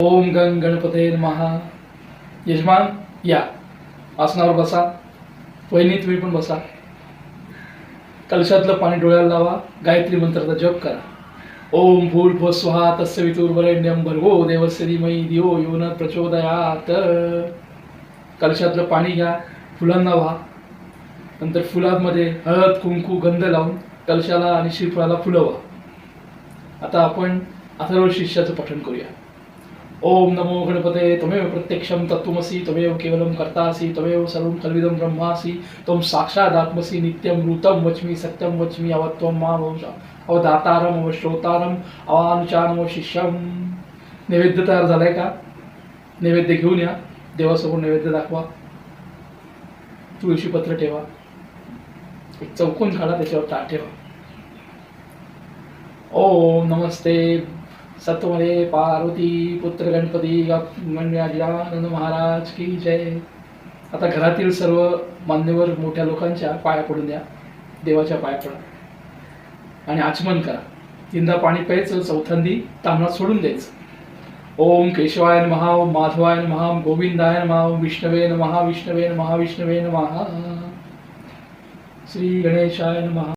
ओम गण गणपते नमः. यजमान या आसनावर बसा. वहिनी तुम्ही पण बसा. कलशातलं पाणी डोळ्याला लावा. गायत्री मंत्राचा जप करा. ओम भूर्भुवः स्वः तत्सवितुर्वरेण्यं भर्गो देवस्य धीमहि धियो यो न प्रचोदयात्. कलशातलं पाणी घ्या. फुलांना व्हा. नंतर फुलांमध्ये हळद कुंकू गंध लावून कलशाला आणि श्रीफळाला फुलं व्हा. आता आपण अथर्व शिष्याचं पठण करूया. ओम नमो गणपते. त्वमेव प्रत्यक्षं तत्त्वमसि त्वमेव केवलं कर्तासि त्वमेव सर्वं खल्विदं ब्रह्मासि त्वं साक्षादात्मसि नित्यं ऋतं वच्मि सत्यं वच्मि अवत्वं माम अवदातारम अवश्रोतारम अवानुचानम शिष्यम. नैवेद्य तयार झालाय का? नैवेद्य घेऊन या. देवासमोर नैवेद्य दाखवा. तुळशीपत्र ठेवा. एक चौकोन काढा, त्याच्यावर ताट ठेवा. ओम नमस्ते सत्वमले पार्वती पुत्र गणपती गजानन महाराज की जय. आता घरातील सर्व मान्यवर मोठ्या लोकांच्या पाया पडून द्या. देवाच्या पाया पडा आणि आचमन करा. तीनदा पाणी प्यायचं. चौथ्यांदी तांबणात सोडून द्यायचं. ओम केशवाय नमः, ओम माधवाय नमः, ओम गोविंदाय नमः, ओम विष्णवे नमः, विष्णवे नमः, विष्णवे नमः. श्री गणेशाय नमः.